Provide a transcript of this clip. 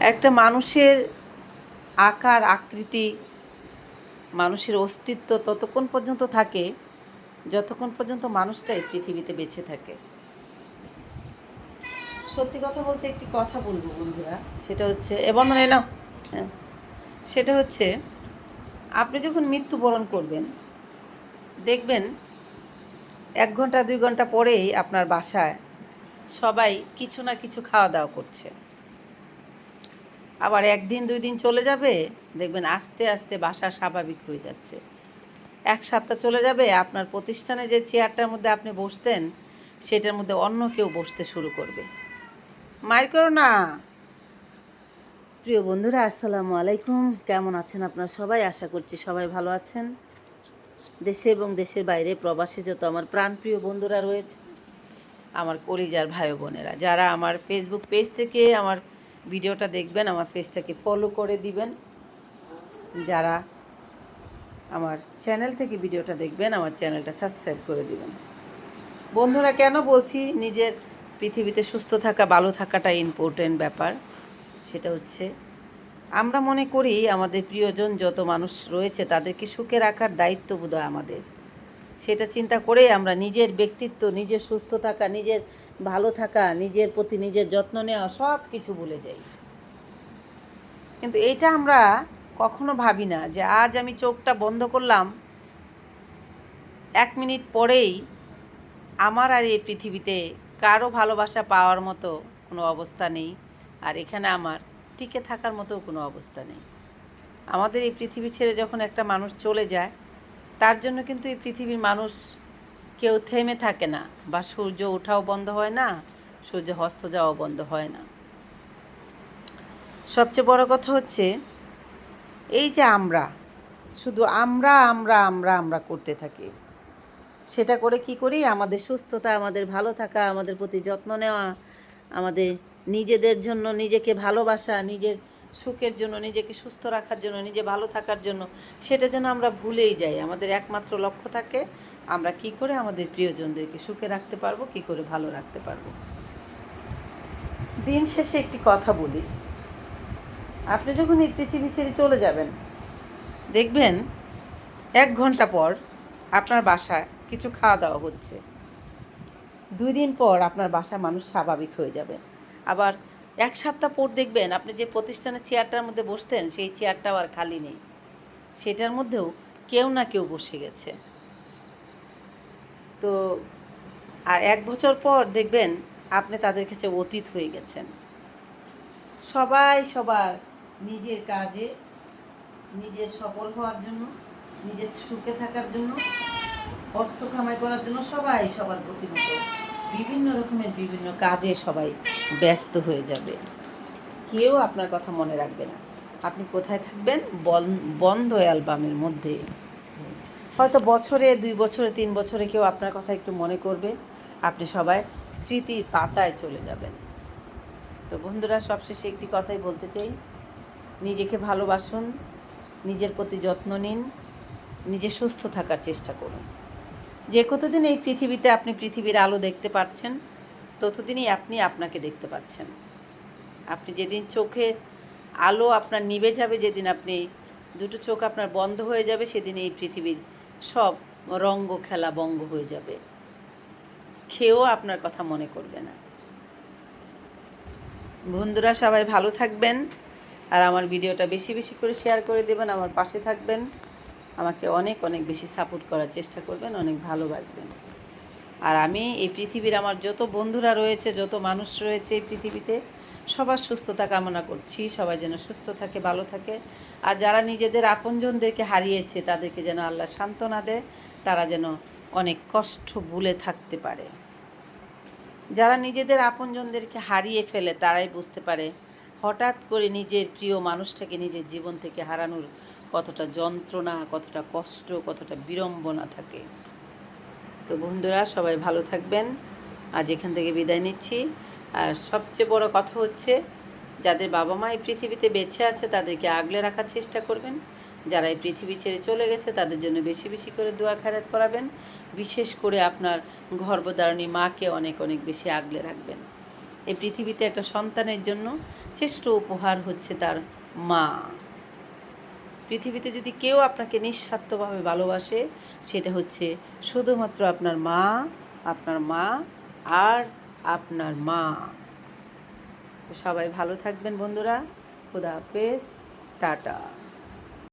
একটা মানুষের আকার আকৃতি, মানুষের অস্তিত্ব ততক্ষণ পর্যন্ত থাকে যতক্ষণ পর্যন্ত মানুষটা এই পৃথিবীতে বেঁচে থাকে। সত্যি কথা বলতে একটি কথা বলবো বন্ধুরা, সেটা হচ্ছে বন্ধনে নাও, হ্যাঁ, সেটা হচ্ছে আপনি যখন মৃত্যুবরণ করবেন দেখবেন 1 ঘন্টা 2 ঘন্টা পরেই আপনার বাসায় সবাই কিছু না কিছু খাওয়া দাওয়া করছে। আবার 1 দিন 2 দিন চলে যাবে, দেখবেন আস্তে আস্তে বাসা স্বাভাবিক হয়ে যাচ্ছে। 1 সপ্তাহ চলে যাবে, আপনার প্রতিষ্ঠানে যে চেয়ারটার মধ্যে আপনি বসতেন সেটার মধ্যে অন্য কেউ বসতে শুরু করবে। মাইর করো না। প্রিয় বন্ধুরা, আসসালামু আলাইকুম। কেমন আছেন আপনারা সবাই? আশা করছি সবাই ভালো আছেন। দেশে এবং দেশের বাইরে প্রবাসী যত আমার প্রাণপ্রিয় বন্ধুরা রয়েছে, আমার কলিজার ভাই বোনেরা, যারা আমার ফেসবুক পেজ থেকে আমার ভিডিওটা দেখবেন, আমার পেজটাকে ফলো করে দিবেন। যারা আমার চ্যানেল থেকে ভিডিওটা দেখবেন, আমার চ্যানেলটা সাবস্ক্রাইব করে দিবেন। বন্ধুরা, কেন বলছি নিজের পৃথিবীতে সুস্থ থাকা, ভালো থাকাটা ইম্পর্টেন্ট ব্যাপার। সেটা হচ্ছে আমরা মনে করি আমাদের প্রিয়জন যত মানুষ রয়েছে তাদেরকে সুখে রাখার দায়িত্ব বোধহয় আমাদের। সেটা চিন্তা করেই আমরা নিজের ব্যক্তিত্ব, নিজের সুস্থ থাকা, নিজের ভালো থাকা, নিজের প্রতি নিজের যত্ন নেওয়া সব কিছু ভুলে যাই। কিন্তু এইটা আমরা কখনো ভাবি না যে আজ আমি চোখটা বন্ধ করলাম, 1 মিনিট পরেই আমার আর এই পৃথিবীতে কারো ভালোবাসা পাওয়ার মতো কোনো অবস্থা নেই, আর এখানে আমার টিকে থাকার মতো কোনো অবস্থা নেই। আমাদের এই পৃথিবী ছেড়ে যখন একটা মানুষ চলে যায়, তার জন্য কিন্তু এই পৃথিবীর মানুষ কেউ থেমে থাকে না, বা সূর্য ওঠাও বন্ধ হয় না, সূর্য হস্ত যাওয়াও বন্ধ হয় না। সবচেয়ে বড় কথা হচ্ছে এই যে আমরা শুধু আমরা আমরা আমরা আমরা করতে থাকি। সেটা করে কি করি? আমাদের সুস্থতা, আমাদের ভালো থাকা, আমাদের প্রতি যত্ন নেওয়া, আমাদের নিজেদের জন্য নিজেকে ভালোবাসা, নিজের সুখের জন্য, নিজেকে সুস্থ রাখার জন্য, নিজে ভালো থাকার জন্য, সেটা যেন আমরা ভুলেই যাই। আমাদের একমাত্র লক্ষ্য থাকে আমরা কি করে আমাদের প্রিয়জনদেরকে সুখে রাখতে পারবো, কি করে ভালো রাখতে পারবো। দিন শেষে একটি কথা বলি, আপনি যখন এই পৃথিবী ছেড়ে চলে যাবেন দেখবেন 1 ঘন্টা পর আপনার বাসায় কিছু খাওয়া দাওয়া হচ্ছে, 2 দিন পর আপনার বাসায় মানুষ স্বাভাবিক হয়ে যাবে। আবার 1 সপ্তাহ পর দেখবেন আপনি যে প্রতিষ্ঠানের চেয়ারটার মধ্যে বসতেন সেই চেয়ারটাও আর খালি নেই, সেটার মধ্যেও কেউ না কেউ বসে গেছে। তো আর 1 বছর পর দেখবেন আপনি তাদের কাছে অতীত হয়ে গেছেন। সবাই সবার নিজের কাজে, নিজের সফল হওয়ার জন্য, নিজের সুখে থাকার জন্য, অর্থ কামাই করার জন্য সবাই সবার প্রতিমতো বিভিন্ন রকমের বিভিন্ন কাজে সবাই ব্যস্ত হয়ে যাবে। কেউ আপনার কথা মনে রাখবে না। আপনি কোথায় থাকবেন? বন্ধ অ্যালবামের মধ্যে। হয়তো বছরে 2 বছরে 3 বছরে কেউ আপনার কথা একটু মনে করবে, আপনি সবাই স্মৃতির পাতায় চলে যাবেন। তো বন্ধুরা, সবশেষে একটি কথাই বলতে চাই, নিজেকে ভালোবাসুন, নিজের প্রতি যত্ন নিন, নিজে সুস্থ থাকার চেষ্টা করুন। যে কতদিন এই পৃথিবীতে আপনি পৃথিবীর আলো দেখতে পাচ্ছেন, ততদিনই আপনি আপনাকে দেখতে পাচ্ছেন। আপনি যেদিন চোখে আলো আপনার নিভে যাবে, যেদিন আপনি দুটো চোখ আপনার বন্ধ হয়ে যাবে, সেদিন এই পৃথিবীর সব রঙ্গ খেলা বঙ্গ হয়ে যাবে। খেয়েও আপনার কথা মনে করবে না। বন্ধুরা, সবাই ভালো থাকবেন, আর আমার ভিডিওটা বেশি বেশি করে শেয়ার করে দেবেন, আমার পাশে থাকবেন, আমাকে অনেক অনেক বেশি সাপোর্ট করার চেষ্টা করবেন, অনেক ভালোবাসবেন। আর আমি এই পৃথিবীর আমার যত বন্ধুরা রয়েছে, যত মানুষ রয়েছে এই পৃথিবীতে, সবার সুস্থতা কামনা করছি। সবাই যেন সুস্থ থাকে, ভালো থাকে। আর যারা নিজেদের আপনজনদেরকে হারিয়েছে তাদেরকে যেন আল্লাহ সান্ত্বনা দেয়, তারা যেন অনেক কষ্ট ভুলে থাকতে পারে। যারা নিজেদের আপনজনদেরকে হারিয়ে ফেলে তারাই বুঝতে পারে হঠাৎ করে নিজের প্রিয় মানুষটাকে নিজের জীবন থেকে হারানোর কতটা যন্ত্রণা, কতটা কষ্ট, কতটা বিড়ম্বনা থাকে। তো বন্ধুরা, সবাই ভালো থাকবেন। আজ এখান থেকে বিদায় নিচ্ছি। আর সবচেয়ে বড় কথা হচ্ছে, যাদের বাবা মা এই পৃথিবীতে বেঁচে আছে তাদেরকে আগলে রাখার চেষ্টা করবেন। যারা এই পৃথিবী ছেড়ে চলে গেছে তাদের জন্য বেশি বেশি করে দোয়া খেরাত করাবেন। বিশেষ করে আপনার গর্ভধারণী মাকে অনেক অনেক বেশি আগলে রাখবেন। এই পৃথিবীতে একটা সন্তানের জন্য শ্রেষ্ঠ উপহার হচ্ছে তার মা। পৃথিবীতে যদি কেউ আপনাকে নিঃস্বার্থভাবে ভালোবাসে, সেটা হচ্ছে শুধুমাত্র আপনার মা, আপনার মা আর আপনার মা। তো সবাই ভালো থাকবেন বন্ধুরা। খুদা হাফেজ, টাটা।